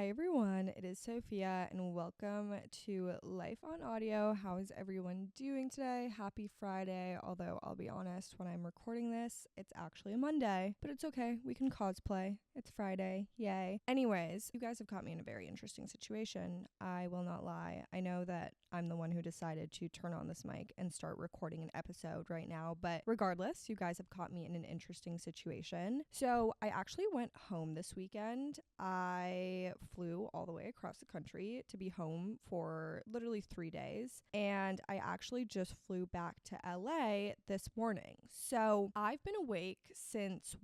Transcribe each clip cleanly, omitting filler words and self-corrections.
Hi everyone, it is Sophia and welcome to Life on Audio. How is everyone doing today? Happy Friday, although I'll be honest, when I'm recording this, it's actually a Monday, but it's okay, we can cosplay. It's Friday, yay. Anyways, you guys have caught me in a very interesting situation. I will not lie. I know that I'm the one who decided to turn on this mic and start recording an episode right now, but regardless, you guys have caught me in an interesting situation. So I actually went home this weekend. I flew all the way across the country to be home for literally 3 days, and I actually just flew back to LA this morning. So I've been awake since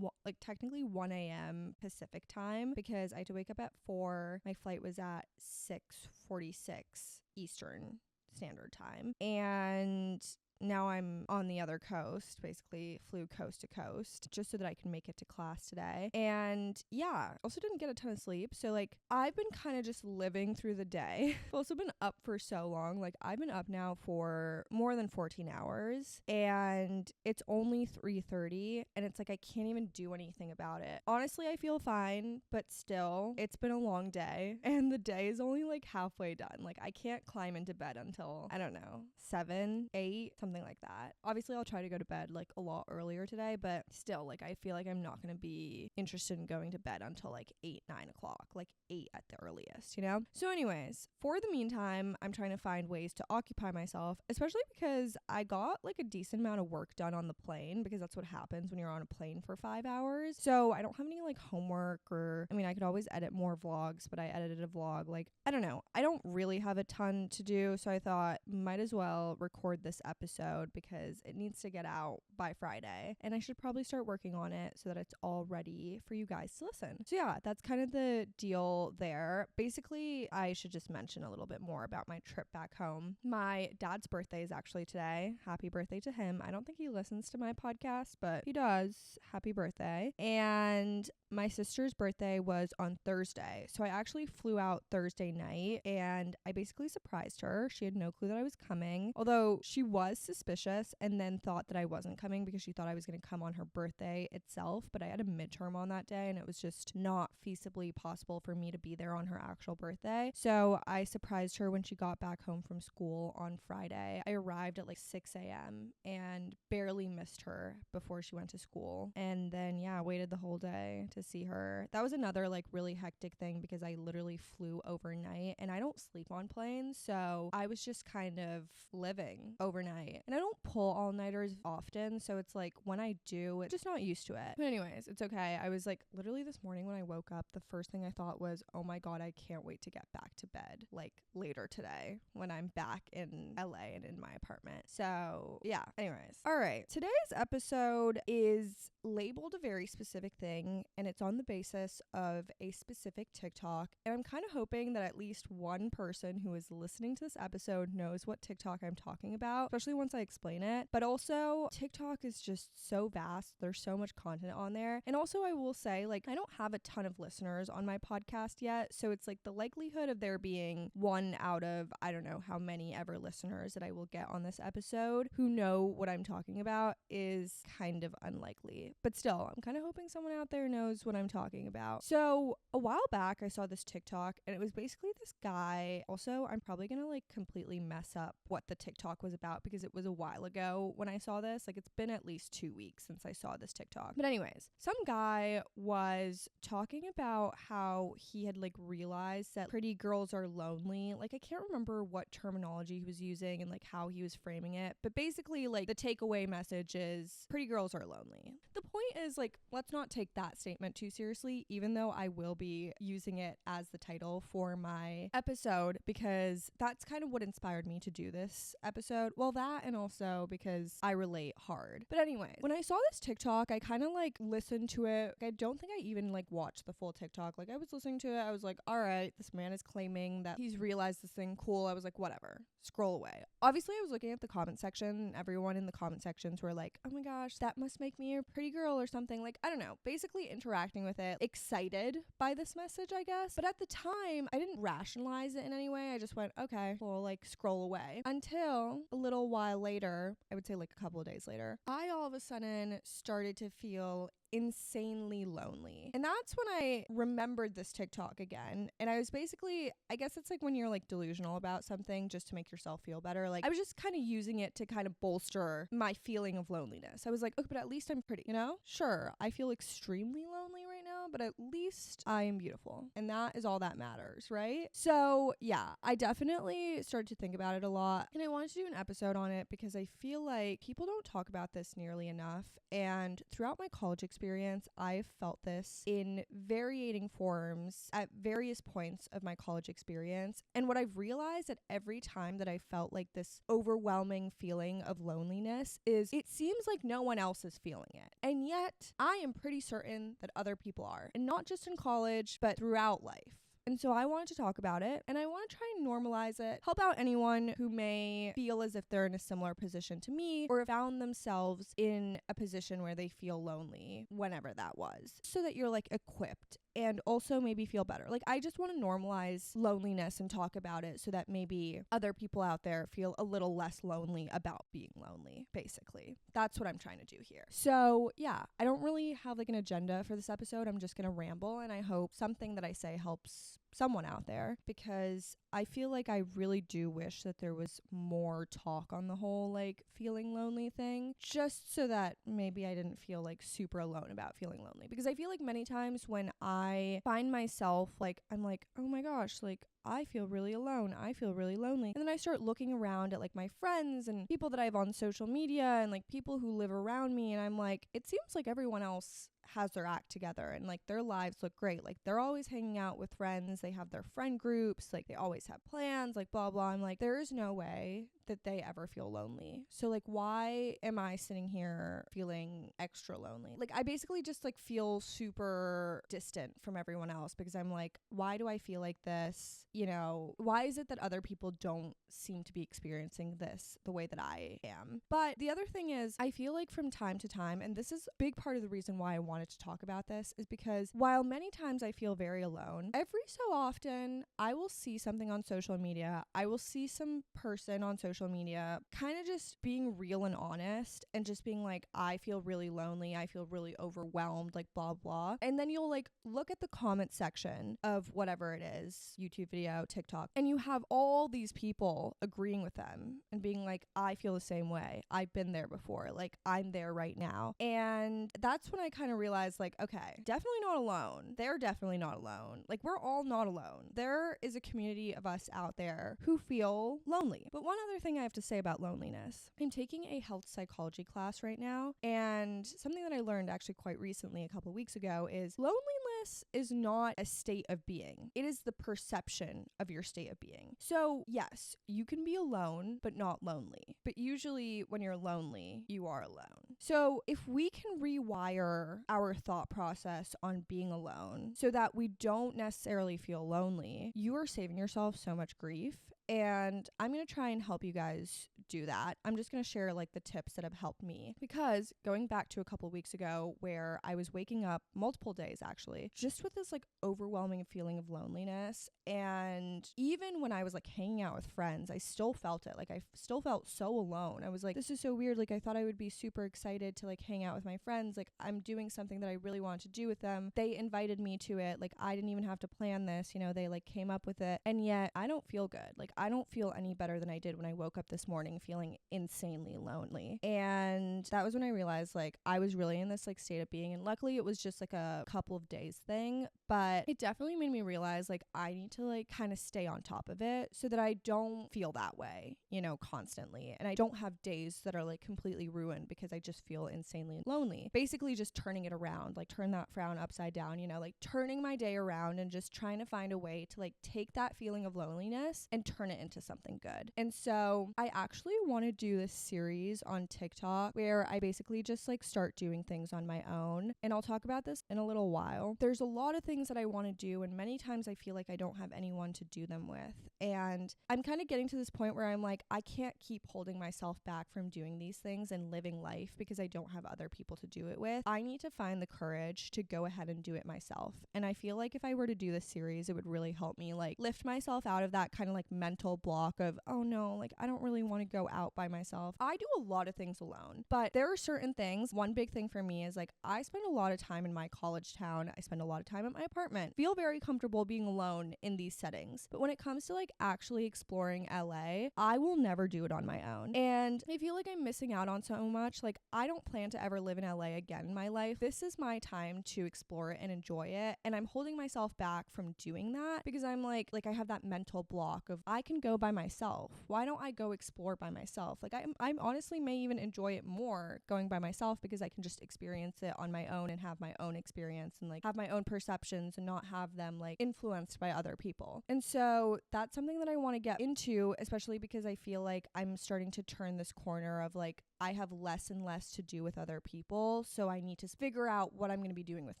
technically 1 a.m. Pacific time because I had to wake up at 4. My flight was at 6:46 Eastern Standard Time, and now I'm on the other coast, basically flew coast to coast just so that I can make it to class today. And yeah, also didn't get a ton of sleep. So I've been kind of just living through the day. I've also been up for so long. I've been up now for more than 14 hours and it's only 3:30 and it's I can't even do anything about it. Honestly, I feel fine, but still, it's been a long day and the day is only halfway done. I can't climb into bed until, I don't know, 7, 8, something like that. Obviously, I'll try to go to bed a lot earlier today, but still, I feel I'm not going to be interested in going to bed until 8, 9 o'clock, 8 at the earliest, you know? So anyways, for the meantime, I'm trying to find ways to occupy myself, especially because I got a decent amount of work done on the plane because that's what happens when you're on a plane for 5 hours. So I don't have any homework I could always edit more vlogs, but I edited a vlog. I don't know. I don't really have a ton to do, so I thought might as well record this episode because it needs to get out by Friday and I should probably start working on it so that it's all ready for you guys to listen. So yeah, that's kind of the deal there. Basically, I should just mention a little bit more about my trip back home. My dad's birthday is actually today. Happy birthday to him. I don't think he listens to my podcast, but he does. Happy birthday. And my sister's birthday was on Thursday. So I actually flew out Thursday night and I basically surprised her. She had no clue that I was coming, although she was suspicious and then thought that I wasn't coming because she thought I was going to come on her birthday itself. But I had a midterm on that day and it was just not feasibly possible for me to be there on her actual birthday. So I surprised her when she got back home from school on Friday. I arrived at 6 a.m. and barely missed her before she went to school. And then, yeah, waited the whole day to see her. That was another really hectic thing because I literally flew overnight and I don't sleep on planes, so I was just kind of living overnight. And I don't pull all-nighters often, so it's when I do, it's just not used to it. But anyways, it's okay. I was literally this morning when I woke up, the first thing I thought was, oh my god, I can't wait to get back to bed later today when I'm back in LA and in my apartment. So yeah, anyways. All right, today's episode is labeled a very specific thing and it's on the basis of a specific TikTok, and I'm kind of hoping that at least one person who is listening to this episode knows what TikTok I'm talking about, especially once I explain it. But also, TikTok is just so vast. There's so much content on there. And also, I will say, I don't have a ton of listeners on my podcast yet, so it's the likelihood of there being one out of, I don't know how many ever listeners that I will get on this episode who know what I'm talking about is kind of unlikely. But still, I'm kind of hoping someone out there knows what I'm talking about. So a while back, I saw this TikTok and it was basically this guy. Also, I'm probably gonna completely mess up what the TikTok was about because it was a while ago when I saw this. It's been at least 2 weeks since I saw this TikTok. But anyways, some guy was talking about how he had realized that pretty girls are lonely. I can't remember what terminology he was using and how he was framing it, but basically the takeaway message is pretty girls are lonely. The point is let's not take that statement too seriously, even though I will be using it as the title for my episode because that's kind of what inspired me to do this episode. Well, that and also because I relate hard. But anyway, when I saw this TikTok, I kind of listened to it. I don't think I even watched the full TikTok. I was listening to it. I was all right, this man is claiming that he's realized this thing. Cool. I was whatever. Scroll away. Obviously, I was looking at the comment section. Everyone in the comment sections were oh my gosh, that must make me a pretty girl or something. I don't know. Basically interacting with it, excited by this message, I guess. But at the time, I didn't rationalize it in any way. I just went, okay, we'll scroll away. Until a little while later, I would say a couple of days later, I all of a sudden started to feel insanely lonely. And that's when I remembered this TikTok again. And I was basically, I guess it's like when you're like delusional about something just to make yourself feel better. Like I was just kind of using it to kind of bolster my feeling of loneliness. I was like, okay, but at least I'm pretty, you know? Sure, I feel extremely lonely right now, but at least I am beautiful. And that is all that matters, right? So yeah, I definitely started to think about it a lot. And I wanted to do an episode on it because I feel like people don't talk about this nearly enough. And throughout my college experience, I've felt this in varying forms at various points of my college experience. And what I've realized at every time that I felt like this overwhelming feeling of loneliness is it seems like no one else is feeling it. And yet I am pretty certain that other people are. And not just in college, but throughout life. And so I wanted to talk about it, and I want to try and normalize it, help out anyone who may feel as if they're in a similar position to me or found themselves in a position where they feel lonely, whenever that was, so that you're like equipped and also maybe feel better. Like I just want to normalize loneliness and talk about it so that maybe other people out there feel a little less lonely about being lonely, basically. That's what I'm trying to do here. So yeah, I don't really have like an agenda for this episode. I'm just going to ramble, and I hope something that I say helps someone out there, because I feel like I really do wish that there was more talk on the whole like feeling lonely thing, just so that maybe I didn't feel like super alone about feeling lonely. Because I feel like many times when I find myself like, I'm like, oh my gosh, like I feel really alone, I feel really lonely. And then I start looking around at like my friends and people that I have on social media and like people who live around me, and I'm like, it seems like everyone else has their act together and like their lives look great. Like they're always hanging out with friends, they have their friend groups, like they always have plans, like blah blah. I'm like, there is no way that they ever feel lonely. So like, why am I sitting here feeling extra lonely? Like I basically just like feel super distant from everyone else, because I'm like, why do I feel like this? You know, why is it that other people don't seem to be experiencing this the way that I am? But the other thing is, I feel like from time to time, and this is a big part of the reason why I wanted to talk about this, is because while many times I feel very alone, every so often I will see something on social media, I will see some person on social media kind of just being real and honest and just being like, I feel really lonely, I feel really overwhelmed, like blah blah. And then you'll like look at the comment section of whatever it is, YouTube video, TikTok, and you have all these people agreeing with them and being like, I feel the same way, I've been there before, like I'm there right now. And that's when I kind of realized like, okay, definitely not alone. They're definitely not alone. Like we're all not alone. There is a community of us out there who feel lonely. But one other thing I have to say about loneliness, I'm taking a health psychology class right now, and something that I learned actually quite recently, a couple weeks ago, is loneliness is not a state of being. It is the perception of your state of being. So yes, you can be alone, but not lonely. But usually when you're lonely, you are alone. So if we can rewire our thought process on being alone so that we don't necessarily feel lonely, you are saving yourself so much grief. And I'm going to try and help you guys do that. I'm just going to share like the tips that have helped me, because going back to a couple of weeks ago where I was waking up multiple days actually, just with this like overwhelming feeling of loneliness. And even when I was like hanging out with friends, I still felt it. Like I still felt so alone. I was like, this is so weird. Like I thought I would be super excited to like hang out with my friends. Like I'm doing something that I really want to do with them. They invited me to it. Like I didn't even have to plan this, you know, they like came up with it. And yet I don't feel good. Like I don't feel any better than I did when I woke up this morning feeling insanely lonely. And that was when I realized like I was really in this like state of being. And luckily it was just like a couple of days thing, but it definitely made me realize like I need to like kind of stay on top of it so that I don't feel that way, you know, constantly. And I don't have days that are like completely ruined because I just feel insanely lonely. Basically just turning it around, like turn that frown upside down, you know, like turning my day around and just trying to find a way to like take that feeling of loneliness and turn it into something good. And so I actually want to do this series on TikTok where I basically just like start doing things on my own. And I'll talk about this in a little while. There's a lot of things that I want to do, and many times I feel like I don't have anyone to do them with. And I'm kind of getting to this point where I'm like, I can't keep holding myself back from doing these things and living life because I don't have other people to do it with. I need to find the courage to go ahead and do it myself. And I feel like if I were to do this series, it would really help me like lift myself out of that kind of like mental mental block of, oh no, like I don't really want to go out by myself. I do a lot of things alone, but there are certain things. One big thing for me is like I spend a lot of time in my college town. I spend a lot of time at my apartment. Feel very comfortable being alone in these settings. But when it comes to like actually exploring LA, I will never do it on my own. And I feel like I'm missing out on so much. Like I don't plan to ever live in LA again in my life. This is my time to explore it and enjoy it. And I'm holding myself back from doing that because I'm like I have that mental block of I can go by myself. Why don't I go explore by myself? Like I honestly may even enjoy it more going by myself because I can just experience it on my own and have my own experience and like have my own perceptions and not have them like influenced by other people. And so that's something that I want to get into, especially because I feel like I'm starting to turn this corner of like I have less and less to do with other people. So I need to figure out what I'm going to be doing with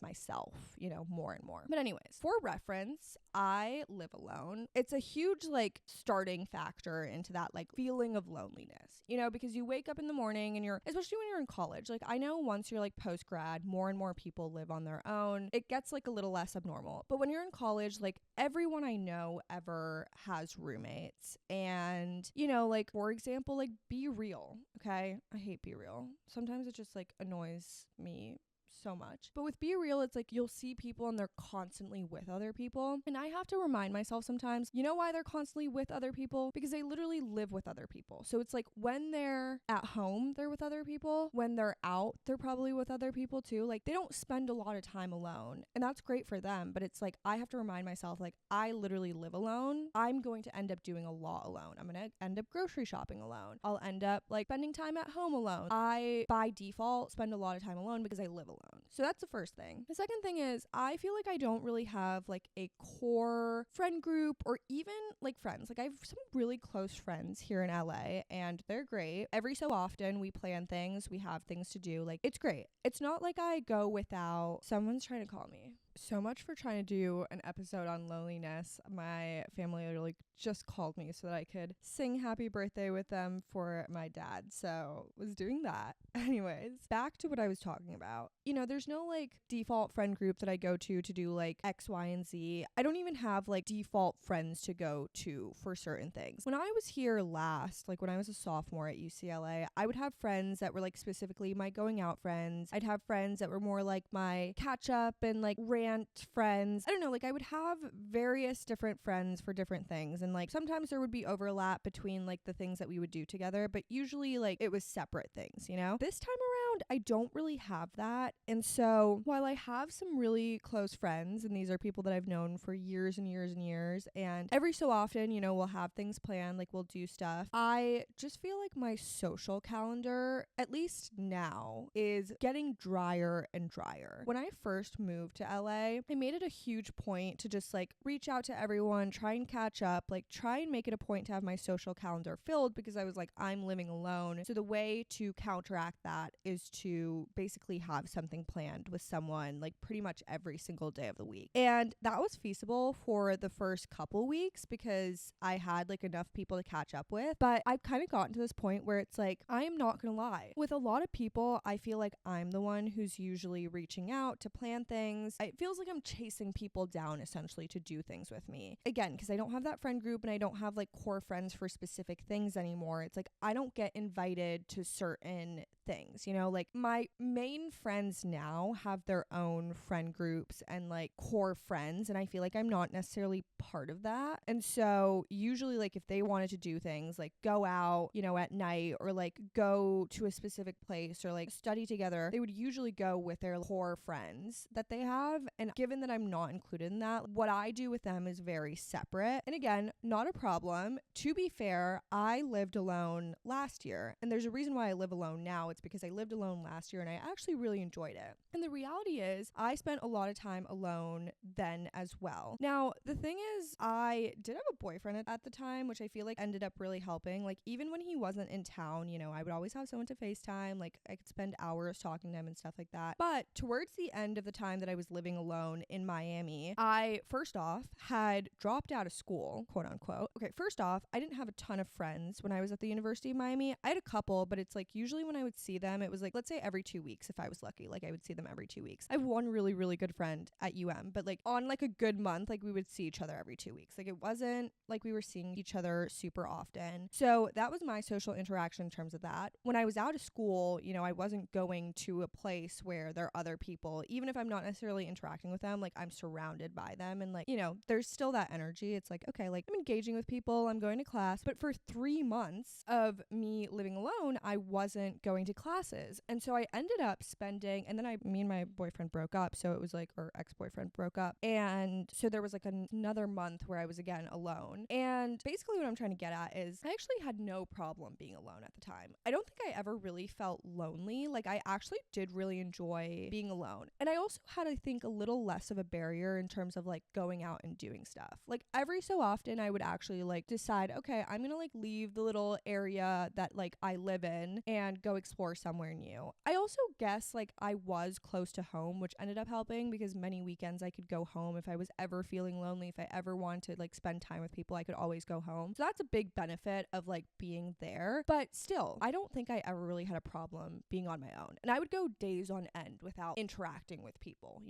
myself, you know, more and more. But anyways, for reference, I live alone. It's a huge like starting factor into that like feeling of loneliness, you know, because you wake up in the morning and especially when you're in college, like I know once you're like post grad, more and more people live on their own. It gets like a little less abnormal. But when you're in college, like everyone I know ever has roommates. And, you know, like for example, like Be Real. Okay. I hate Be Real. Sometimes it just like annoys me so much. But with Be Real, it's like you'll see people and they're constantly with other people. And I have to remind myself sometimes, you know why they're constantly with other people? Because they literally live with other people. So it's like when they're at home, they're with other people. When they're out, they're probably with other people too. Like they don't spend a lot of time alone. And that's great for them. But it's like I have to remind myself, like I literally live alone. I'm going to end up doing a lot alone. I'm going to end up grocery shopping alone. I'll end up like spending time at home alone. I, by default, spend a lot of time alone because I live alone. So that's the first thing. The second thing is I feel like I don't really have like a core friend group or even like friends. Like I have some really close friends here in LA and they're great. Every so often we plan things, we have things to do. Like it's great. It's not like I go without someone's trying to call me. So much for trying to do an episode on loneliness. My family literally just called me so that I could sing happy birthday with them for my dad. So was doing that. Anyways, back to what I was talking about. You know, there's no like default friend group that I go to do like X, Y, and Z. I don't even have like default friends to go to for certain things. When I was here last, like when I was a sophomore at UCLA, I would have friends that were like specifically my going out friends. I'd have friends that were more like my catch up and like rant friends. I don't know, like I would have various different friends for different things. And like sometimes there would be overlap between like the things that we would do together, but usually like it was separate things, you know? This time around, I don't really have that. And so while I have some really close friends, and these are people that I've known for years and years and years, and every so often, you know, we'll have things planned, like we'll do stuff, I just feel like my social calendar, at least now, is getting drier and drier. When I first moved to LA, I made it a huge point to just like reach out to everyone, try and catch up, like try and make it a point to have my social calendar filled because I was like, I'm living alone. So the way to counteract that is to basically have something planned with someone like pretty much every single day of the week. And that was feasible for the first couple weeks because I had like enough people to catch up with. But I've kind of gotten to this point where it's like, I am not gonna lie. With a lot of people, I feel like I'm the one who's usually reaching out to plan things. It feels like I'm chasing people down essentially to do things with me. Again, because I don't have that friend group and I don't have like core friends for specific things anymore. It's like I don't get invited to certain things, you know, like my main friends now have their own friend groups and like core friends, and I feel like I'm not necessarily part of that. And so usually like if they wanted to do things like go out, you know, at night or like go to a specific place or like study together, they would usually go with their core friends that they have. And given that I'm not included in that, what I do with them is very separate. And again, not a problem. To be fair, I lived alone last year, and there's a reason why I live alone now. It's because I lived alone last year and I actually really enjoyed it. And the reality is I spent a lot of time alone then as well. Now, the thing is, I did have a boyfriend at the time, which I feel like ended up really helping. Like even when he wasn't in town, you know, I would always have someone to FaceTime. Like I could spend hours talking to him and stuff like that. But towards the end of the time that I was living alone in Miami, I first off had dropped out of school, quote unquote. Okay, first off, I didn't have a ton of friends when I was at the University of Miami. I had a couple, but it's like usually when I would see them. It was like, let's say every 2 weeks if I was lucky. Like I would see them every 2 weeks. I have one really, really good friend at but like on like a good month, like we would see each other every 2 weeks. Like it wasn't like we were seeing each other super often. So that was my social interaction in terms of that. When I was out of school, I wasn't going to a place where there are other people. Even if I'm not necessarily interacting with them, like I'm surrounded by them, and like, there's still that energy. It's like, okay, like I'm engaging with people, I'm going to class. But for 3 months of me living alone, I wasn't going to classes. And so I ended up spending, and then me and my boyfriend broke up. So it was like, or ex-boyfriend broke up. And so there was like another month where I was again alone. And basically what I'm trying to get at is I actually had no problem being alone at the time. I don't think I ever really felt lonely. Like I actually did really enjoy being alone. And I also had, I think, a little less of a barrier in terms of like going out and doing stuff. Like every so often I would actually like decide, okay, I'm gonna like leave the little area that like I live in and go explore somewhere new. I also guess like I was close to home, which ended up helping because many weekends I could go home if I was ever feeling lonely. If I ever wanted to like spend time with people, I could always go home. So that's a big benefit of like being there. But still, I don't think I ever really had a problem being on my own. And I would go days on end without interacting with people,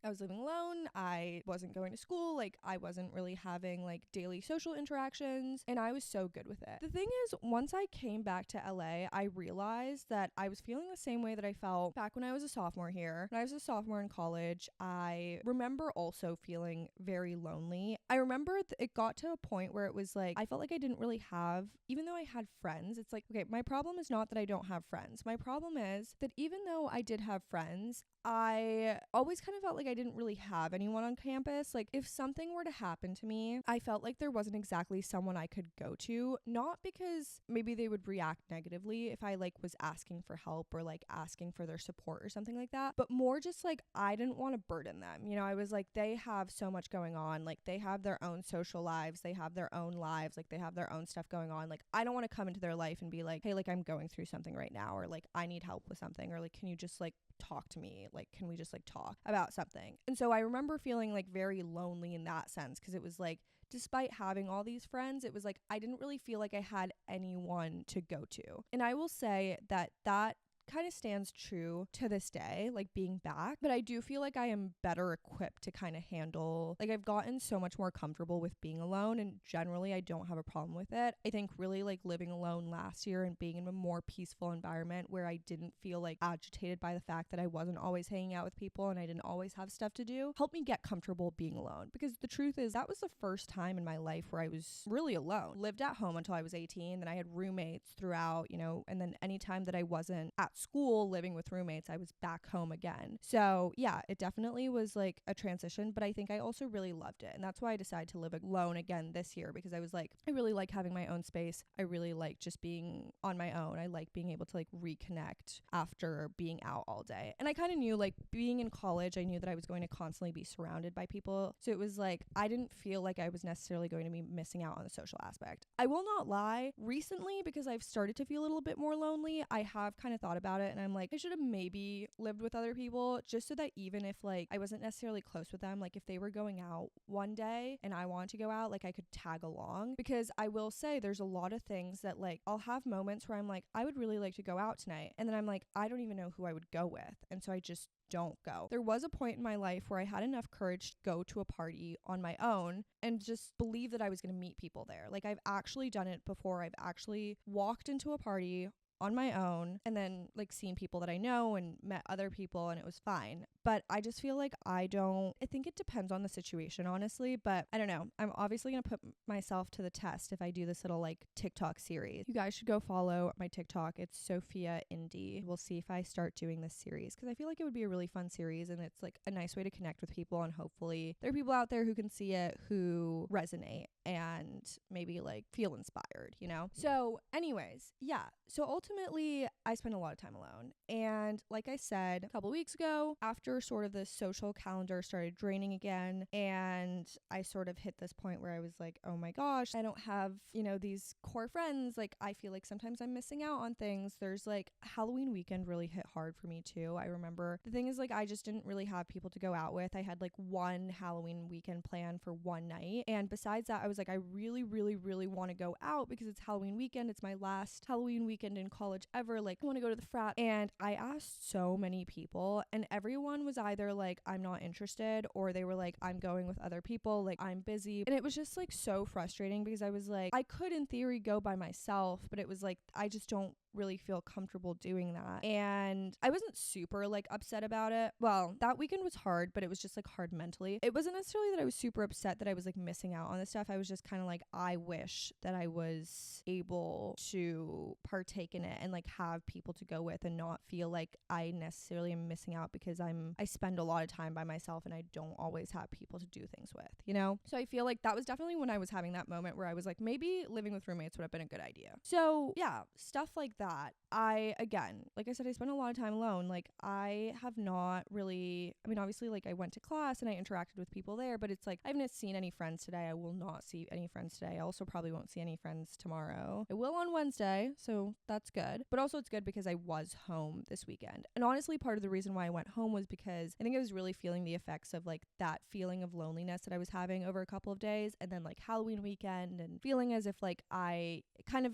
I was living alone. I wasn't going to school. Like I wasn't really having like daily social interactions, and I was so good with it. The thing is, once I came back to LA, I realized that I was feeling the same way that I felt back when I was a sophomore here. When I was a sophomore in college, I remember also feeling very lonely. I remember it got to a point where it was like, I felt like I didn't really have, even though I had friends, it's like, okay, my problem is not that I don't have friends. My problem is that even though I did have friends, I always kind of felt like I didn't really have anyone on campus. Like if something were to happen to me, I felt like there wasn't exactly someone I could go to, not because maybe they would react negatively if I like was asking for help or like asking for their support or something like that, but more just like I didn't want to burden them. I was like, they have so much going on. Like they have their own social lives, they have their own lives, like they have their own stuff going on. Like I don't want to come into their life and be like, hey, like I'm going through something right now, or like I need help with something, or like can you just like talk to me, like can we just like talk about something. And so I remember feeling like very lonely in that sense, because it was like, despite having all these friends, it was like I didn't really feel like I had anyone to go to. And I will say that kind of stands true to this day, like being back. But I do feel like I am better equipped to kind of handle, like I've gotten so much more comfortable with being alone, and generally I don't have a problem with it. I think really like living alone last year and being in a more peaceful environment where I didn't feel like agitated by the fact that I wasn't always hanging out with people and I didn't always have stuff to do helped me get comfortable being alone. Because the truth is that was the first time in my life where I was really alone. Lived at home until I was 18, then I had roommates throughout, and then anytime that I wasn't at school living with roommates, I was back home again. So yeah, it definitely was like a transition, but I think I also really loved it. And that's why I decided to live alone again this year, because I was like, I really like having my own space. I really like just being on my own. I like being able to like reconnect after being out all day. And I kind of knew, like being in college, I knew that I was going to constantly be surrounded by people. So it was like, I didn't feel like I was necessarily going to be missing out on the social aspect. I will not lie, recently, because I've started to feel a little bit more lonely, I have kind of thought about it, and I'm like, I should have maybe lived with other people, just so that even if like I wasn't necessarily close with them, like if they were going out one day and I wanted to go out, like I could tag along. Because I will say there's a lot of things that like I'll have moments where I'm like, I would really like to go out tonight, and then I'm like, I don't even know who I would go with, and so I just don't go. There was a point in my life where I had enough courage to go to a party on my own and just believe that I was going to meet people there. Like I've actually done it before. I've actually walked into a party on my own and then like seen people that I know and met other people, and it was fine. But I just feel like I think it depends on the situation, honestly, but I don't know. I'm obviously going to put myself to the test if I do this little like TikTok series. You guys should go follow my TikTok. It's Sophia Indie. We'll see if I start doing this series, because I feel like it would be a really fun series, and it's like a nice way to connect with people, and hopefully there are people out there who can see it who resonate and maybe like feel inspired, So anyways, yeah. So ultimately I spent a lot of time alone. And like I said, a couple weeks ago, after sort of the social calendar started draining again, and I sort of hit this point where I was like, oh my gosh, I don't have, these core friends. Like I feel like sometimes I'm missing out on things. There's like Halloween weekend really hit hard for me too. I remember the thing is like I just didn't really have people to go out with. I had like one Halloween weekend plan for one night, and besides that I was was like, I really, really, really want to go out because it's Halloween weekend. It's my last Halloween weekend in college ever. Like, I want to go to the frat. And I asked so many people, and everyone was either like, I'm not interested, or they were like, I'm going with other people. Like, I'm busy. And it was just like so frustrating because I was like, I could in theory go by myself, but it was like, I just don't really feel comfortable doing that. And I wasn't super like upset about it. Well, that weekend was hard, but it was just like hard mentally. It wasn't necessarily that I was super upset that I was like missing out on this stuff. I was just kind of like, I wish that I was able to partake in it and like have people to go with and not feel like I necessarily am missing out because I spend a lot of time by myself and I don't always have people to do things with, you know? So I feel like that was definitely when I was having that moment where I was like, maybe living with roommates would have been a good idea. So yeah, stuff like that. Again, like I said, I spent a lot of time alone. Like, I have not really, I mean, obviously, like, I went to class and I interacted with people there, but it's like, I haven't seen any friends today. I will not see any friends today. I also probably won't see any friends tomorrow. I will on Wednesday, so that's good. But also it's good because I was home this weekend. And honestly, part of the reason why I went home was because I think I was really feeling the effects of like that feeling of loneliness that I was having over a couple of days, and then like Halloween weekend, and feeling as if like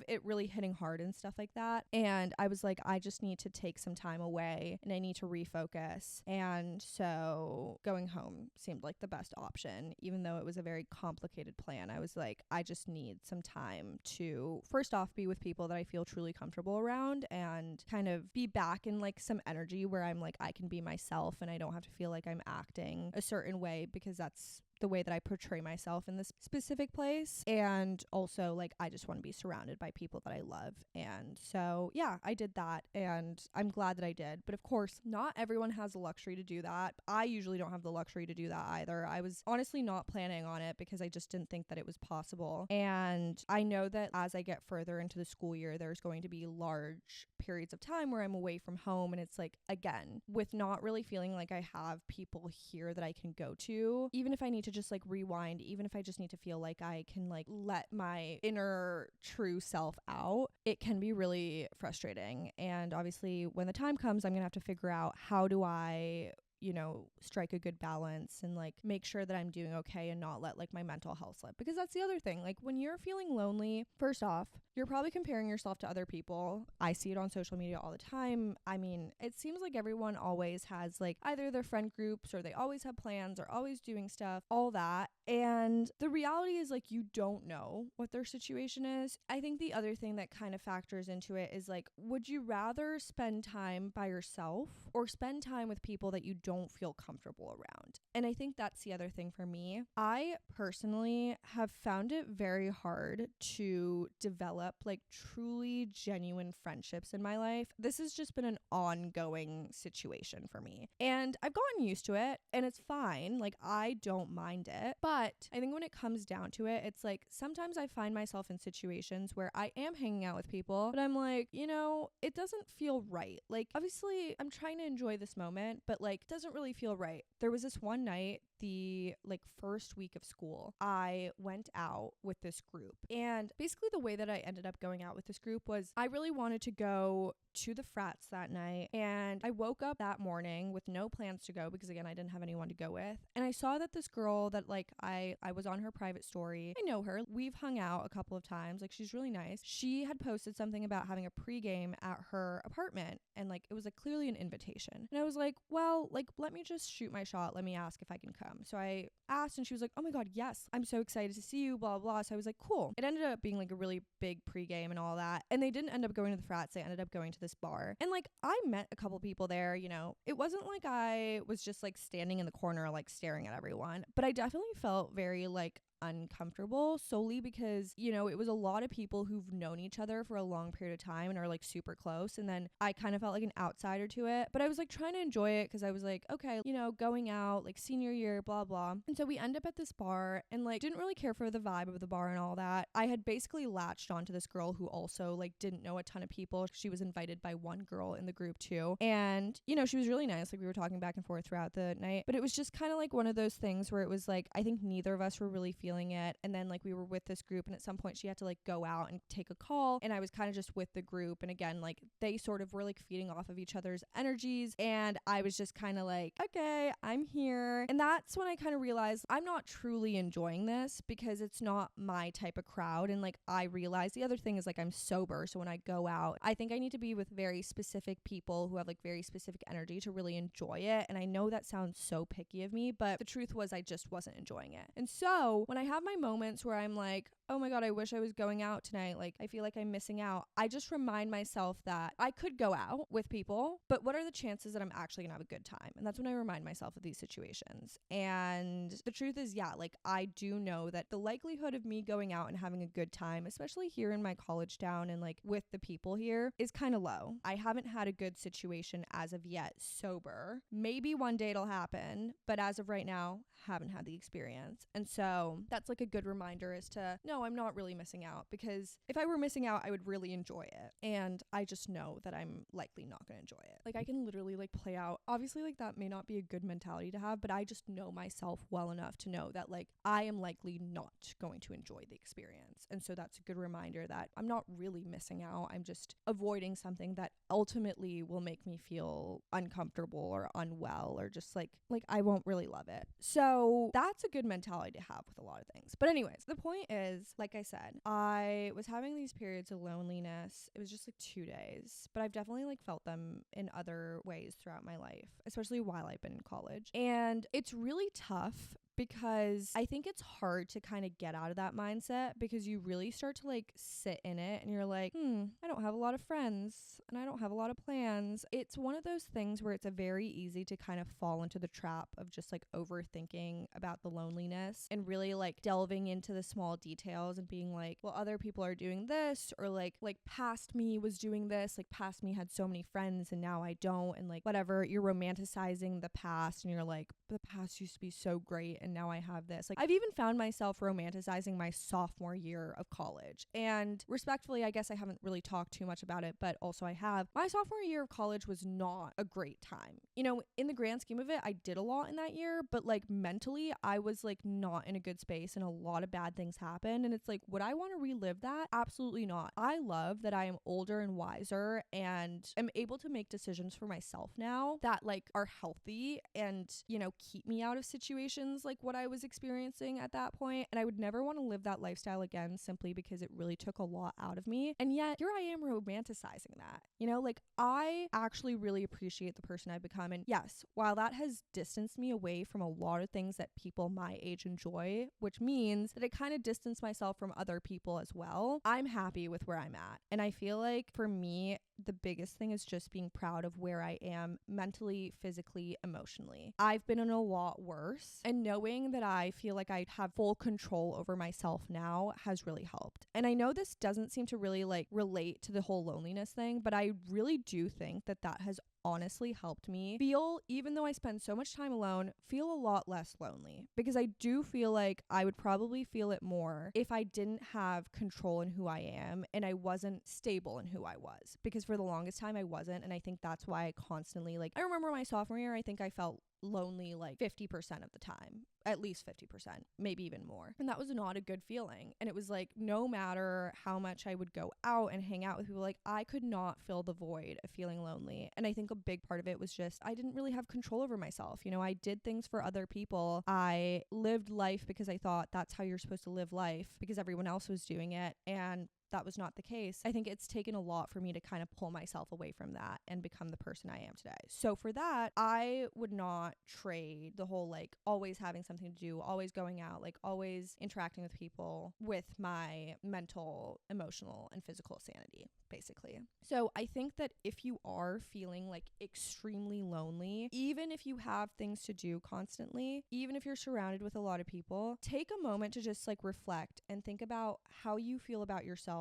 it really hitting hard and stuff like that. And I was like, I just need to take some time away and I need to refocus. And so going home seemed like the best option, even though it was a very complicated plan. I was like, I just need some time to first off be with people that I feel truly comfortable around and kind of be back in like some energy where I'm like, I can be myself and I don't have to feel like I'm acting a certain way because that's the way that I portray myself in this specific place. And also like, I just want to be surrounded by people that I love. And so yeah, I did that and I'm glad that I did. But of course, not everyone has the luxury to do that. I usually don't have the luxury to do that either. I was honestly not planning on it because I just didn't think that it was possible. And I know that as I get further into the school year, there's going to be large periods of time where I'm away from home. And it's like, again, with not really feeling like I have people here that I can go to, even if I need to just like rewind, even if I just need to feel like I can like let my inner true self out, it can be really frustrating. And obviously when the time comes, I'm gonna have to figure out how do I, you know, strike a good balance and like make sure that I'm doing okay and not let like my mental health slip. Because that's the other thing. Like when you're feeling lonely, first off, you're probably comparing yourself to other people. I see it on social media all the time. I mean, it seems like everyone always has like either their friend groups or they always have plans or always doing stuff, all that. And the reality is like you don't know what their situation is. I think the other thing that kind of factors into it is like, would you rather spend time by yourself or spend time with people that you don't feel comfortable around? And I think that's the other thing for me. I personally have found it very hard to develop like truly genuine friendships in my life. This has just been an ongoing situation for me. And I've gotten used to it and it's fine. Like I don't mind it. But I think when it comes down to it, it's like sometimes I find myself in situations where I am hanging out with people, but I'm like, you know, it doesn't feel right. Like obviously I'm trying to enjoy this moment, but like it doesn't really feel right. There was this one night, the like first week of school, I went out with this group. And basically the way that I ended up going out with this group was I really wanted to go to the frats that night. And I woke up that morning with no plans to go because again, I didn't have anyone to go with. And I saw that this girl that like I was on her private story. I know her. We've hung out a couple of times. Like she's really nice. She had posted something about having a pregame at her apartment. And like it was like clearly an invitation. And I was like, well, like let me just shoot my shot. Let me ask if I can come. So I asked and she was like, oh my God, yes, I'm so excited to see you, blah, blah. So I was like, cool. It ended up being like a really big pregame and all that. And they didn't end up going to the frats. They ended up going to this bar. And like I met a couple people there, you know. It wasn't like I was just like standing in the corner like staring at everyone, but I definitely felt very like uncomfortable solely because, you know, it was a lot of people who've known each other for a long period of time and are like super close. And then I kind of felt like an outsider to it, but I was like trying to enjoy it because I was like, okay, you know, going out like senior year, blah, blah. And so we end up at this bar and like didn't really care for the vibe of the bar and all that. I had basically latched onto this girl who also like didn't know a ton of people. She was invited by one girl in the group too. And, you know, she was really nice. Like we were talking back and forth throughout the night, but it was just kind of like one of those things where it was like, I think neither of us were really feeling feeling it. And then like we were with this group, and at some point she had to like go out and take a call, and I was kind of just with the group. And again, like they sort of were like feeding off of each other's energies, and I was just kind of like, okay, I'm here. And that's when I kind of realized I'm not truly enjoying this because it's not my type of crowd. And like I realized the other thing is like I'm sober, so when I go out, I think I need to be with very specific people who have like very specific energy to really enjoy it. And I know that sounds so picky of me, but the truth was I just wasn't enjoying it. And so when I have my moments where I'm like, oh my God, I wish I was going out tonight, like I feel like I'm missing out, I just remind myself that I could go out with people, but what are the chances that I'm actually gonna have a good time? And that's when I remind myself of these situations. And the truth is, yeah, like I do know that the likelihood of me going out and having a good time, especially here in my college town and like with the people here, is kind of low. I haven't had a good situation as of yet sober. Maybe one day it'll happen, but as of right now, haven't had the experience. And so that's like a good reminder as to, no, I'm not really missing out, because if I were missing out, I would really enjoy it. And I just know that I'm likely not going to enjoy it. Like I can literally like play out, obviously like that may not be a good mentality to have, but I just know myself well enough to know that like I am likely not going to enjoy the experience. And so that's a good reminder that I'm not really missing out. I'm just avoiding something that ultimately will make me feel uncomfortable or unwell, or just like I won't really love it. So that's a good mentality to have with a lot of things. But anyways, the point is, like I said, I was having these periods of loneliness. It was just like 2 days, but I've definitely like felt them in other ways throughout my life, especially while I've been in college. And it's really tough because I think it's hard to kind of get out of that mindset, because you really start to like sit in it and you're like, I don't have a lot of friends and I don't have a lot of plans. It's one of those things where it's a very easy to kind of fall into the trap of just like overthinking about the loneliness and really like delving into the small details and being like, well, other people are doing this, or like past me was doing this, like past me had so many friends and now I don't, and like whatever, you're romanticizing the past and you're like, the past used to be so great and now I have this. Like I've even found myself romanticizing my sophomore year of college. And respectfully, I guess I haven't really talked too much about it, but also I have. My sophomore year of college was not a great time. You know, in the grand scheme of it, I did a lot in that year, but like mentally, I was like not in a good space and a lot of bad things happened. And it's like, would I want to relive that? Absolutely not. I love that I am older and wiser and am able to make decisions for myself now that like are healthy and, you know, keep me out of situations like what I was experiencing at that point. And I would never want to live that lifestyle again, simply because it really took a lot out of me. And yet here I am romanticizing that, you know, like I actually really appreciate the person I've become. And yes, while that has distanced me away from a lot of things that people my age enjoy, which means that it kind of distanced myself from other people as well, I'm happy with where I'm at. And I feel like for me, the biggest thing is just being proud of where I am mentally, physically, emotionally. I've been in a lot worse, and knowing that I feel like I have full control over myself now has really helped. And I know this doesn't seem to really like relate to the whole loneliness thing, but I really do think that that has honestly helped me feel, even though I spend so much time alone, feel a lot less lonely, because I do feel like I would probably feel it more if I didn't have control in who I am and I wasn't stable in who I was, because for the longest time I wasn't. And I think that's why I constantly, like, I remember my sophomore year, I think I felt lonely like 50% of the time, at least 50%, maybe even more. And that was not a good feeling. And it was like, no matter how much I would go out and hang out with people, like I could not fill the void of feeling lonely. And I think a big part of it was just, I didn't really have control over myself. You know, I did things for other people. I lived life because I thought that's how you're supposed to live life, because everyone else was doing it. And that was not the case. I think it's taken a lot for me to kind of pull myself away from that and become the person I am today. So for that, I would not trade the whole like always having something to do, always going out, like always interacting with people, with my mental, emotional, and physical sanity, basically. So I think that if you are feeling like extremely lonely, even if you have things to do constantly, even if you're surrounded with a lot of people, take a moment to just like reflect and think about how you feel about yourself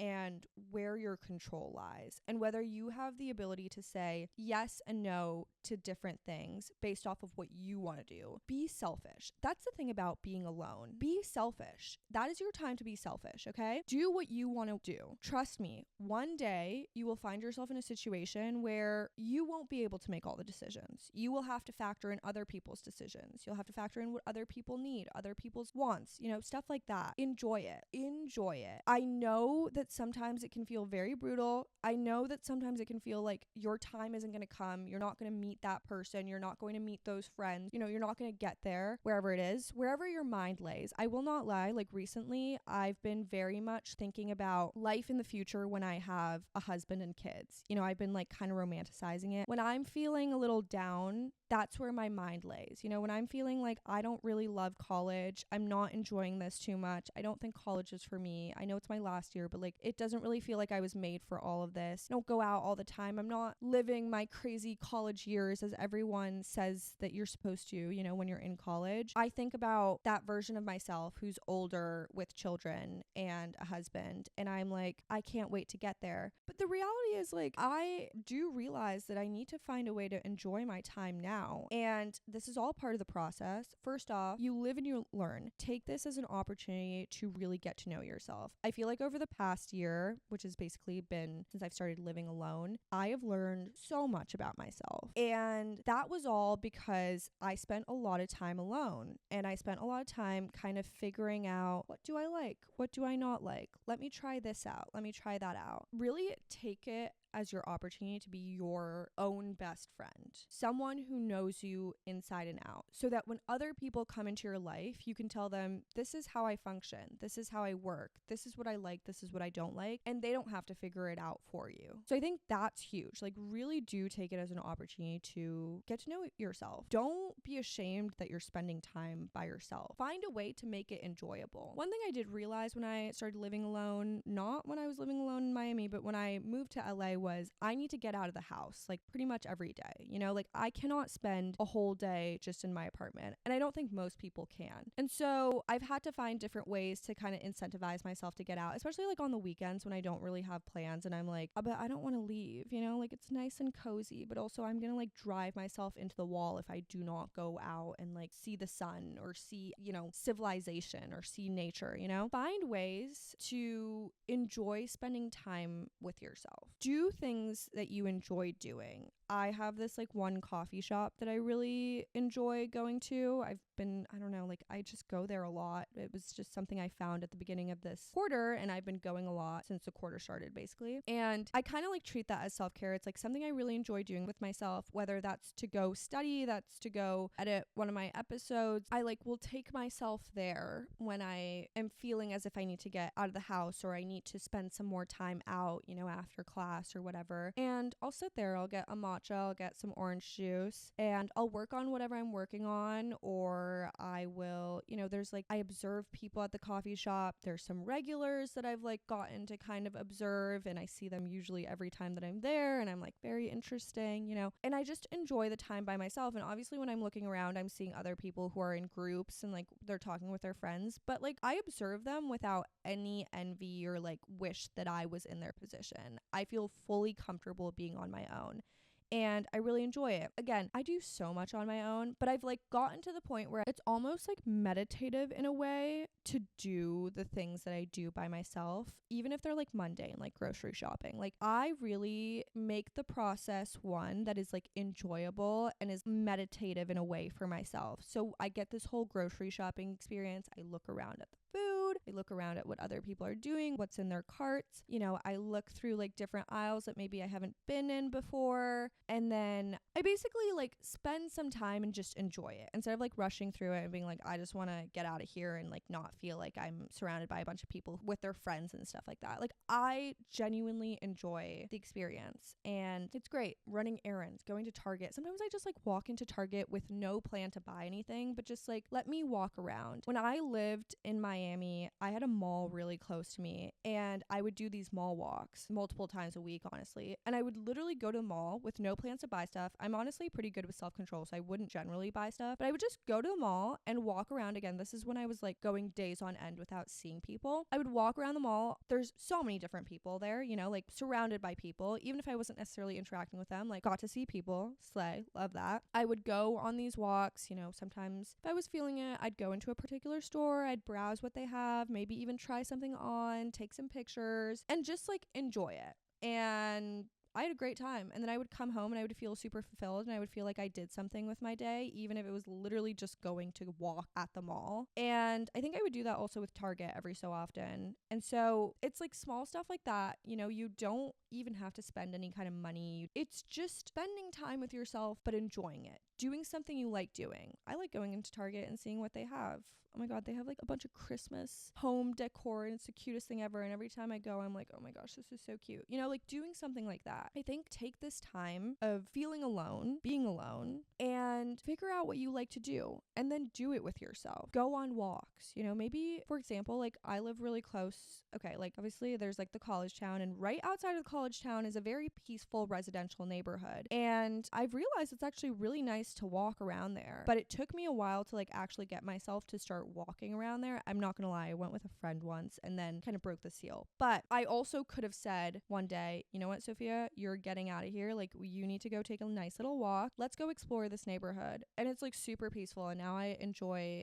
and where your control lies, and whether you have the ability to say yes and no to different things based off of what you want to do. Be selfish. That's the thing about being alone. Be selfish. That is your time to be selfish, okay? Do what you want to do. Trust me, one day you will find yourself in a situation where you won't be able to make all the decisions. You will have to factor in other people's decisions. You'll have to factor in what other people need, other people's wants, stuff like that. Enjoy it. Enjoy it. I know that sometimes it can feel very brutal. I know that sometimes it can feel like your time isn't going to come. You're not going to meet that person. You're not going to meet those friends. You're not going to get there, wherever it is, wherever your mind lays. I will not lie. Like recently, I've been very much thinking about life in the future when I have a husband and kids. I've been like kind of romanticizing it. When I'm feeling a little down, that's where my mind lays. When I'm feeling like I don't really love college, I'm not enjoying this too much. I don't think college is for me. I know it's my last year, but like it doesn't really feel like I was made for all of this. I don't go out all the time. I'm not living my crazy college years as everyone says that you're supposed to, when you're in college. I think about that version of myself who's older with children and a husband, and I'm like, I can't wait to get there. But the reality is like, I do realize that I need to find a way to enjoy my time now. And this is all part of the process. First off, you live and you learn. Take this as an opportunity to really get to know yourself. I feel like over the past year, which has basically been since I've started living alone, I have learned so much about myself. And that was all because I spent a lot of time alone. And I spent a lot of time kind of figuring out, what do I like? What do I not like? Let me try this out. Let me try that out. Really take it as your opportunity to be your own best friend, someone who knows you inside and out, so that when other people come into your life, you can tell them, this is how I function, this is how I work, this is what I like, this is what I don't like, and they don't have to figure it out for you. So I think that's huge. Like, really do take it as an opportunity to get to know yourself. Don't be ashamed that you're spending time by yourself. Find a way to make it enjoyable. One thing I did realize when I started living alone, not when I was living alone in Miami, but when I moved to LA, was I need to get out of the house like pretty much every day. Like I cannot spend a whole day just in my apartment, and I don't think most people can. And so I've had to find different ways to kind of incentivize myself to get out, especially like on the weekends when I don't really have plans and I'm like, but I don't want to leave, like it's nice and cozy, but also I'm gonna like drive myself into the wall if I do not go out and like see the sun or see, civilization or see nature. Find ways to enjoy spending time with yourself. Do things that you enjoy doing. I have this like one coffee shop that I really enjoy going to. I just go there a lot. It was just something I found at the beginning of this quarter, and I've been going a lot since the quarter started basically. And I kind of like treat that as self-care. It's like something I really enjoy doing with myself, whether that's to go study, that's to go edit one of my episodes. I like will take myself there when I am feeling as if I need to get out of the house or I need to spend some more time out, after class or whatever. And I'll sit there, I'll get a matcha, I'll get some orange juice, and I'll work on whatever I'm working on, or I will, there's like, I observe people at the coffee shop. There's some regulars that I've like gotten to kind of observe, and I see them usually every time that I'm there, and I'm like, very interesting, and I just enjoy the time by myself. And obviously when I'm looking around, I'm seeing other people who are in groups and like they're talking with their friends, but like I observe them without any envy or like wish that I was in their position. I feel fully comfortable being on my own. And I really enjoy it. Again, I do so much on my own, but I've like gotten to the point where it's almost like meditative in a way to do the things that I do by myself, even if they're like mundane, like grocery shopping. Like I really make the process one that is like enjoyable and is meditative in a way for myself. So I get this whole grocery shopping experience. I look around at the food. I look around at what other people are doing, what's in their carts. I look through like different aisles that maybe I haven't been in before. And then I basically like spend some time and just enjoy it instead of like rushing through it and being like, I just want to get out of here and like not feel like I'm surrounded by a bunch of people with their friends and stuff like that. Like I genuinely enjoy the experience, and it's great running errands, going to Target. Sometimes I just like walk into Target with no plan to buy anything, but just like let me walk around. When I lived in Miami, I had a mall really close to me, and I would do these mall walks multiple times a week, honestly. And I would literally go to the mall with no plans to buy stuff. I'm honestly pretty good with self-control, so I wouldn't generally buy stuff, but I would just go to the mall and walk around. Again, this is when I was like going days on end without seeing people. I would walk around the mall. There's so many different people there, you know, like surrounded by people. Even if I wasn't necessarily interacting with them, like got to see people. Slay, love that. I would go on these walks, you know, sometimes if I was feeling it, I'd go into a particular store, I'd browse what they have, maybe even try something on, take some pictures, and just like enjoy it. And I had a great time. And then I would come home and I would feel super fulfilled, and I would feel like I did something with my day, even if it was literally just going to walk at the mall. And I think I would do that also with Target every so often. And so it's like small stuff like that. You know, you don't even have to spend any kind of money. It's just spending time with yourself, but enjoying it. Doing something you like doing. I like going into Target and seeing what they have. Oh my God, they have like a bunch of Christmas home decor, and it's the cutest thing ever. And every time I go, I'm like, oh my gosh, this is so cute. You know, like doing something like that. I think take this time of feeling alone, being alone, and figure out what you like to do, and then do it with yourself. Go on walks. You know, maybe, for example, like I live really close. Okay, like obviously there's like the college town, and right outside of the college town is a very peaceful residential neighborhood. And I've realized it's actually really nice to walk around there. But it took me a while to like actually get myself to start walking around there. I'm not gonna lie, I went with a friend once and then kind of broke the seal. But I also could have said one day, you know what, Sophia, you're getting out of here. Like, you need to go take a nice little walk. Let's go explore this neighborhood. And it's like super peaceful. And now I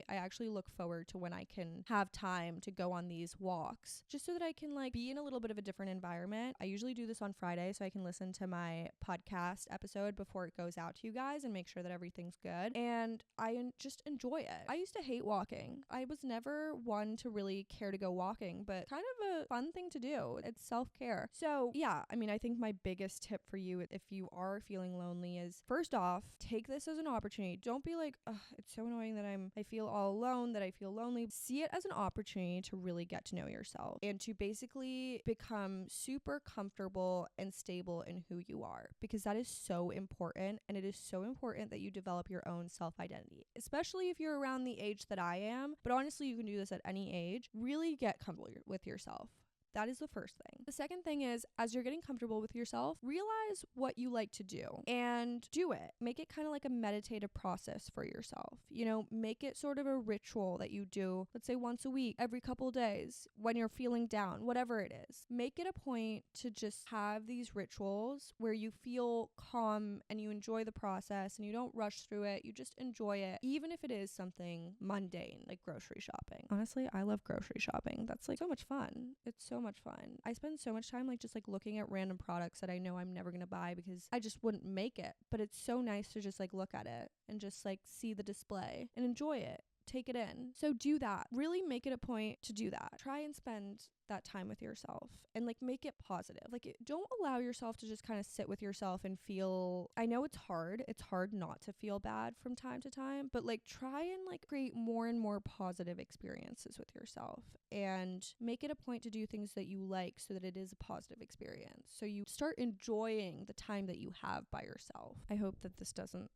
actually look forward to when I can have time to go on these walks, just so that I can like be in a little bit of a different environment. I usually do this on Friday so I can listen to my podcast episode before it goes out to you guys and make sure that everything's good. And I just enjoy it. I used to hate walking. I was never one to really care to go walking, but kind of a fun thing to do. It's self-care. So yeah, I mean, I think my biggest tip for you if you are feeling lonely is, first off, take this as an opportunity. Don't be like, ugh, it's so annoying that I feel all alone, that I feel lonely. See it as an opportunity to really get to know yourself and to basically become super comfortable and stable in who you are, because that is so important. And it is so important that you develop your own self-identity, especially if you're around the age that I am. But honestly, you can do this at any age. Really get comfortable with yourself. That is the first thing. The second thing is, as you're getting comfortable with yourself, realize what you like to do and do it. Make it kind of like a meditative process for yourself. You know, make it sort of a ritual that you do, let's say once a week, every couple of days, when you're feeling down, whatever it is. Make it a point to just have these rituals where you feel calm and you enjoy the process and you don't rush through it. You just enjoy it, even if it is something mundane like grocery shopping. Honestly, I love grocery shopping. That's like so much fun. It's so much fun. I spend so much time like just like looking at random products that I know I'm never gonna buy because I just wouldn't make it. But it's so nice to just like look at it and just like see the display and enjoy it. Take it in. So do that. Really make it a point to do that. Try and spend that time with yourself and like make it positive. Like, don't allow yourself to just kind of sit with yourself and feel, I know it's hard. It's hard not to feel bad from time to time, but like try and like create more and more positive experiences with yourself and make it a point to do things that you like so that it is a positive experience. So you start enjoying the time that you have by yourself. I hope that this doesn't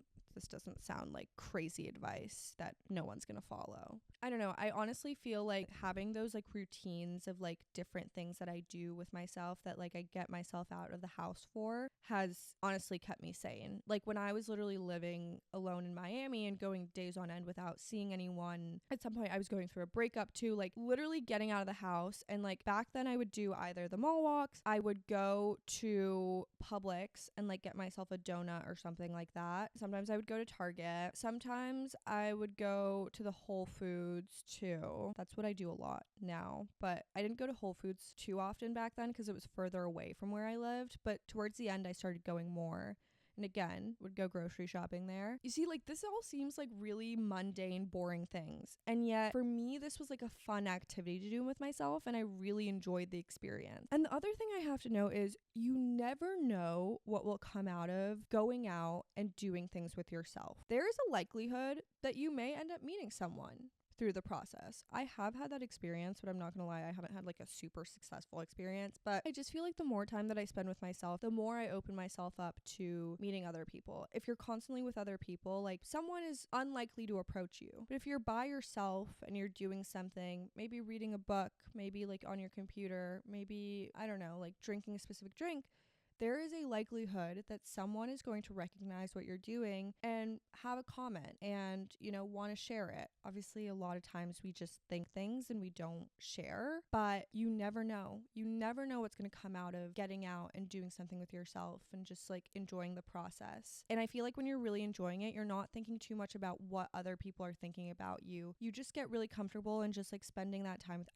sound like crazy advice that no one's gonna follow. I don't know. I honestly feel like having those like routines of like different things that I do with myself that like I get myself out of the house for has honestly kept me sane. Like when I was literally living alone in Miami and going days on end without seeing anyone, at some point I was going through a breakup too, like literally getting out of the house. And like back then I would do either the mall walks, I would go to Publix and like get myself a donut or something like that. Sometimes I would go to Target. Sometimes I would go to the Whole Foods too. That's what I do a lot now. But I didn't go to Whole Foods too often back then because it was further away from where I lived. But towards the end, I started going more. And again, would go grocery shopping there. You see, like this all seems like really mundane, boring things. And yet for me, this was like a fun activity to do with myself. And I really enjoyed the experience. And the other thing I have to know is you never know what will come out of going out and doing things with yourself. There is a likelihood that you may end up meeting someone through the process. I have had that experience, but I'm not gonna lie, I haven't had like a super successful experience. But I just feel like the more time that I spend with myself, the more I open myself up to meeting other people. If you're constantly with other people, like someone is unlikely to approach you. But if you're by yourself and you're doing something, maybe reading a book, maybe like on your computer, maybe, I don't know, like drinking a specific drink, there is a likelihood that someone is going to recognize what you're doing and have a comment and, want to share it. Obviously, a lot of times we just think things and we don't share, but you never know. You never know what's going to come out of getting out and doing something with yourself and just like enjoying the process. And I feel like when you're really enjoying it, you're not thinking too much about what other people are thinking about you. You just get really comfortable and just like spending that time with,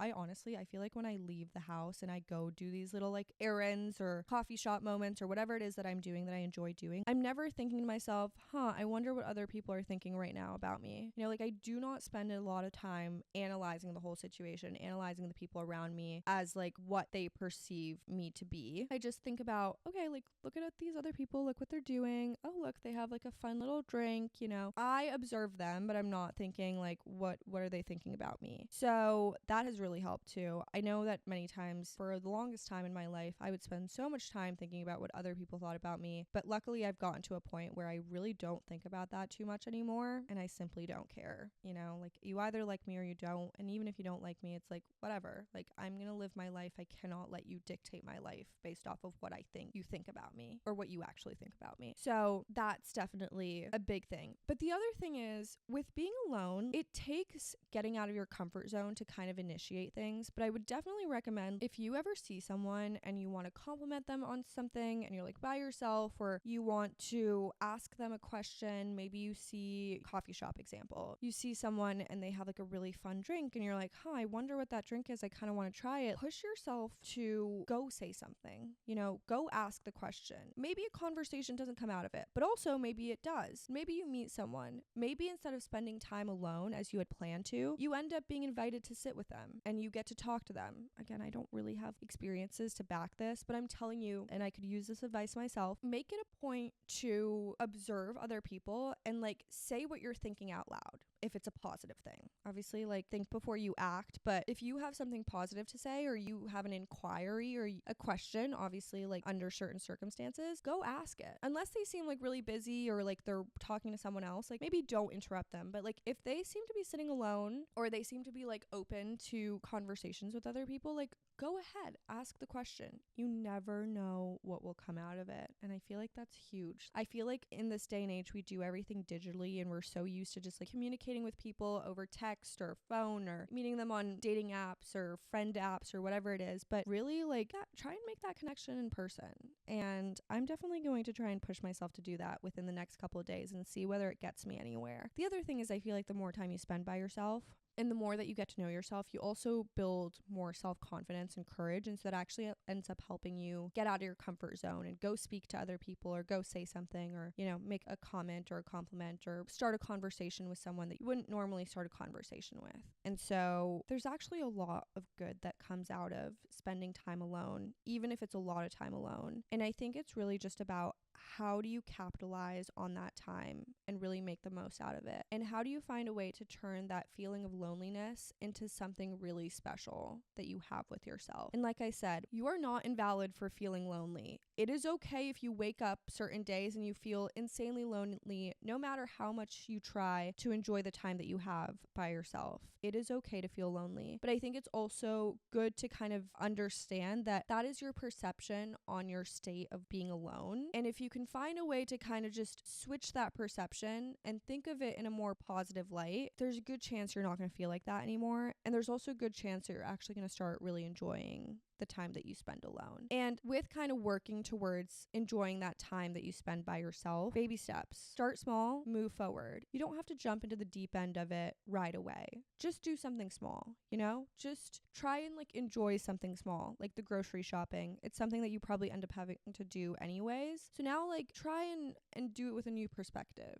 I feel like when I leave the house and I go do these little like errands or coffee shop moments or whatever it is that I'm doing that I enjoy doing, I'm never thinking to myself, I wonder what other people are thinking right now about me. Like I do not spend a lot of time analyzing the whole situation, analyzing the people around me as like what they perceive me to be. I just think about, okay, like look at these other people, look what they're doing. Oh, look, they have like a fun little drink, I observe them, but I'm not thinking like what are they thinking about me? So that has really helped too. I know that many times for the longest time in my life, I would spend so much time thinking about what other people thought about me, but luckily I've gotten to a point where I really don't think about that too much anymore, and I simply don't care. Like you either like me or you don't, and even if you don't like me, it's like whatever. Like I'm gonna live my life. I cannot let you dictate my life based off of what I think you think about me or what you actually think about me. So that's definitely a big thing. But the other thing is, with being alone, it takes getting out of your comfort zone to kind of initiate things. But I would definitely recommend, if you ever see someone and you want to compliment them on something and you're like by yourself, or you want to ask them a question, maybe you see coffee shop example, you see someone and they have like a really fun drink and you're like, I wonder what that drink is, I kind of want to try it. Push yourself to go say something, go ask the question. Maybe a conversation doesn't come out of it, but also maybe it does. Maybe you meet someone, maybe instead of spending time alone as you had planned to, you end up being invited to sit with them and you get to talk to them. Again, I don't really have experiences to back this, but I'm telling you, and I could use this advice myself, make it a point to observe other people and like say what you're thinking out loud if it's a positive thing. Obviously, like think before you act, but if you have something positive to say or you have an inquiry or a question, obviously like under certain circumstances, go ask it. Unless they seem like really busy or like they're talking to someone else, like maybe don't interrupt them. But like if they seem to be sitting alone or they seem to be like open to conversations with other people, like go ahead, ask the question. You never know what will come out of it. And I feel like that's huge. I feel like in this day and age, we do everything digitally and we're so used to just like communicating with people over text or phone or meeting them on dating apps or friend apps or whatever it is. But really like try and make that connection in person. And I'm definitely going to try and push myself to do that within the next couple of days and see whether it gets me anywhere. The other thing is I feel like the more time you spend by yourself, and the more that you get to know yourself, you also build more self-confidence and courage. And so that actually ends up helping you get out of your comfort zone and go speak to other people or go say something or, make a comment or a compliment or start a conversation with someone that you wouldn't normally start a conversation with. And so there's actually a lot of good that comes out of spending time alone, even if it's a lot of time alone. And I think it's really just about how do you capitalize on that time and really make the most out of it? And how do you find a way to turn that feeling of loneliness into something really special that you have with yourself? And like I said, you are not invalid for feeling lonely. It is okay if you wake up certain days and you feel insanely lonely, no matter how much you try to enjoy the time that you have by yourself. It is okay to feel lonely. But I think it's also good to kind of understand that that is your perception on your state of being alone. And if you can find a way to kind of just switch that perception and think of it in a more positive light, there's a good chance you're not going to feel like that anymore. And there's also a good chance that you're actually going to start really enjoying the time that you spend alone. And with kind of working towards enjoying that time that you spend by yourself, baby steps. Start small, move forward. You don't have to jump into the deep end of it right away. Just do something small, Just try and like enjoy something small, like the grocery shopping. It's something that you probably end up having to do anyways. So now like try and do it with a new perspective,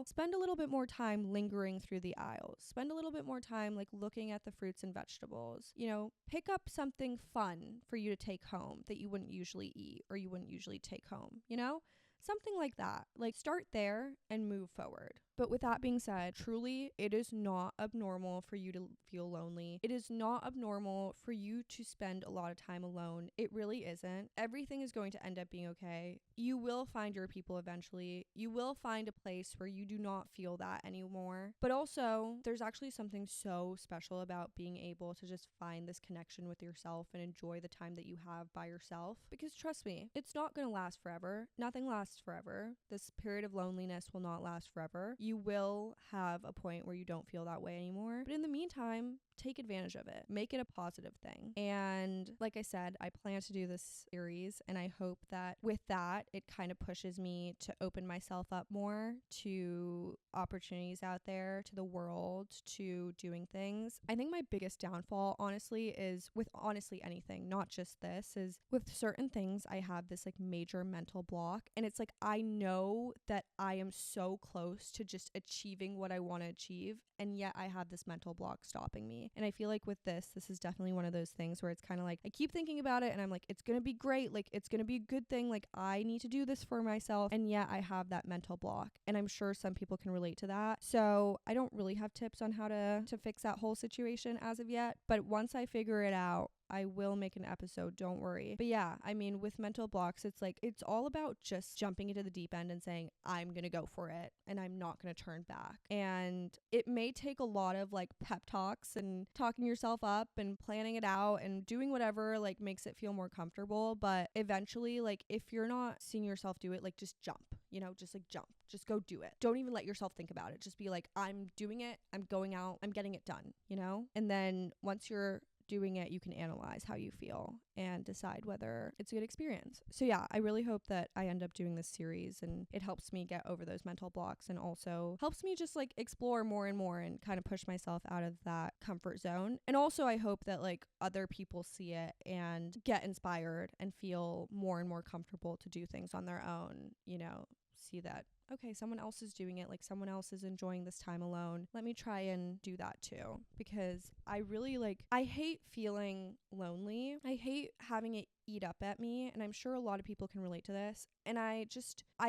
Spend a little bit more time lingering through the aisles. Spend a little bit more time like looking at the fruits and vegetables. Pick up something fun for you to take home that you wouldn't usually eat or you wouldn't usually take home, Something like that. Like start there and move forward. But with that being said, truly, it is not abnormal for you to feel lonely. It is not abnormal for you to spend a lot of time alone. It really isn't. Everything is going to end up being okay. You will find your people eventually. You will find a place where you do not feel that anymore. But also, there's actually something so special about being able to just find this connection with yourself and enjoy the time that you have by yourself. Because trust me, it's not going to last forever. Nothing lasts forever. This period of loneliness will not last forever. You will have a point where you don't feel that way anymore. But in the meantime, take advantage of it. Make it a positive thing. And like I said, I plan to do this series, and I hope that with that, it kind of pushes me to open myself up more to opportunities out there, to the world, to doing things. I think my biggest downfall, honestly, is with honestly anything, not just this, is with certain things, I have this like major mental block. And it's like, I know that I am so close to just achieving what I want to achieve, and yet I have this mental block stopping me. And I feel like with this is definitely one of those things where it's kind of like, I keep thinking about it and I'm like, it's going to be great. Like, it's going to be a good thing. Like, I need to do this for myself. And yet I have that mental block. And I'm sure some people can relate to that. So I don't really have tips on how to fix that whole situation as of yet. But once I figure it out, I will make an episode, don't worry. But yeah, I mean, with mental blocks, it's like, it's all about just jumping into the deep end and saying, I'm going to go for it and I'm not going to turn back. And it may take a lot of like pep talks and talking yourself up and planning it out and doing whatever like makes it feel more comfortable. But eventually, like, if you're not seeing yourself do it, like, just jump, just like jump, just go do it. Don't even let yourself think about it. Just be like, I'm doing it. I'm going out. I'm getting it done, And then once you're doing it, you can analyze how you feel and decide whether it's a good experience. So yeah, I really hope that I end up doing this series and it helps me get over those mental blocks and also helps me just like explore more and more and kind of push myself out of that comfort zone. And also I hope that like other people see it and get inspired and feel more and more comfortable to do things on their own, see that, okay, someone else is doing it, like someone else is enjoying this time alone. Let me try and do that too. Because I really I hate feeling lonely. I hate having it eat up at me. And I'm sure a lot of people can relate to this. And I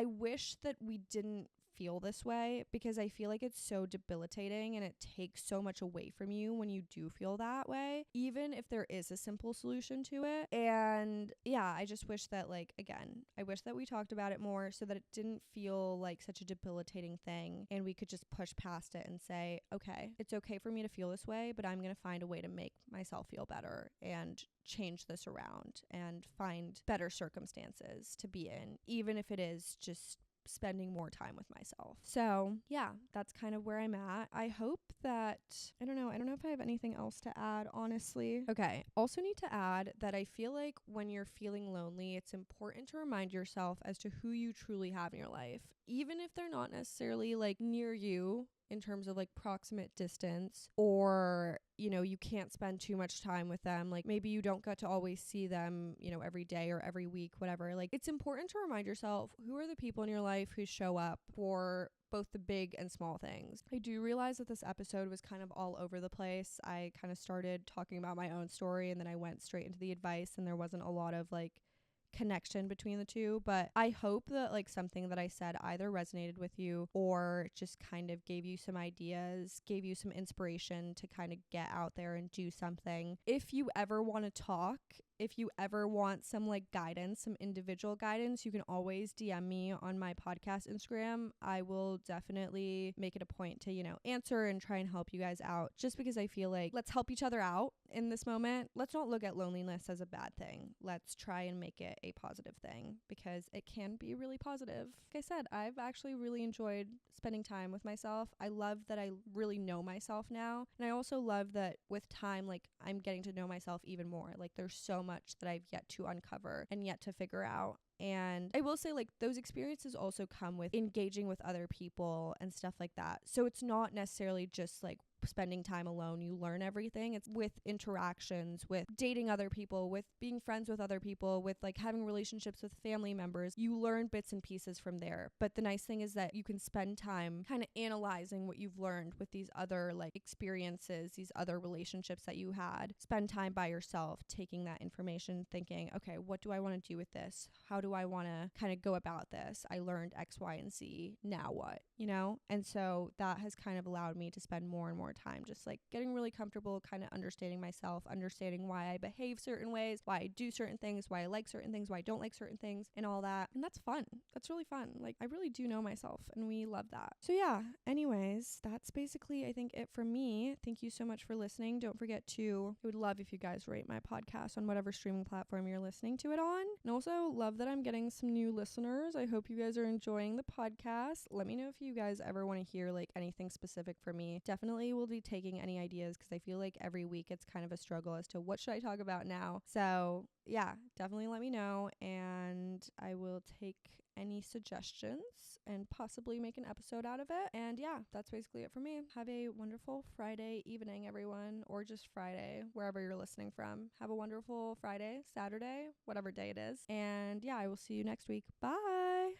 wish that we didn't feel this way, because I feel like it's so debilitating and it takes so much away from you when you do feel that way, even if there is a simple solution to it. And yeah, I just wish that I wish that we talked about it more so that it didn't feel like such a debilitating thing and we could just push past it and say, okay, it's okay for me to feel this way, but I'm going to find a way to make myself feel better and change this around and find better circumstances to be in, even if it is just spending more time with myself. So yeah, that's kind of where I'm at. I hope that, I don't know if I have anything else to add, honestly. Okay, also need to add that I feel like when you're feeling lonely, it's important to remind yourself as to who you truly have in your life, even if they're not necessarily near you in terms of proximate distance, or you can't spend too much time with them, maybe you don't get to always see them every day or every week, whatever. It's important to remind yourself who are the people in your life who show up for both the big and small things. I do realize that this episode was kind of all over the place. I kind of started talking about my own story and then I went straight into the advice, and there wasn't a lot of connection between the two, but I hope that something that I said either resonated with you or just kind of gave you some ideas, gave you some inspiration to kind of get out there and do something. If you ever want to talk, if you ever want some guidance, some individual guidance, you can always DM me on my podcast Instagram. I will definitely make it a point to, answer and try and help you guys out, just because I feel let's help each other out in this moment. Let's not look at loneliness as a bad thing. Let's try and make it a positive thing, because it can be really positive. Like I said, I've actually really enjoyed spending time with myself. I love that I really know myself now. And I also love that with time, I'm getting to know myself even more. There's so much that I've yet to uncover and yet to figure out. And I will say those experiences also come with engaging with other people and stuff like that. So it's not necessarily just spending time alone, you learn everything. It's with interactions, with dating other people, with being friends with other people, with like having relationships with family members. You learn bits and pieces from there. But the nice thing is that you can spend time kind of analyzing what you've learned with these other like experiences, these other relationships that you had. Spend time by yourself, taking that information, thinking, okay, what do I want to do with this? How do I want to kind of go about this? I learned X, Y, and Z. Now what? You know? And so that has kind of allowed me to spend more and more time just like getting really comfortable, kind of understanding myself, understanding why I behave certain ways, why I do certain things, why I like certain things, why I don't like certain things, and all that. And that's fun. That's really fun. Like, I really do know myself, and we love that. So yeah, anyways, that's basically, I think, it for me. Thank you so much for listening. Don't forget to, I would love if you guys rate my podcast on whatever streaming platform you're listening to it on. And also love that I'm getting some new listeners. I hope you guys are enjoying the podcast. Let me know if you guys ever want to hear like anything specific from me. Definitely will be taking any ideas, because I feel like every week it's kind of a struggle as to what should I talk about now. So yeah, definitely let me know, and I will take any suggestions and possibly make an episode out of it. And yeah, that's basically it for me. Have a wonderful Friday evening, everyone, or just Friday, wherever you're listening from. Have a wonderful Friday, Saturday, whatever day it is. And yeah, I will see you next week. Bye.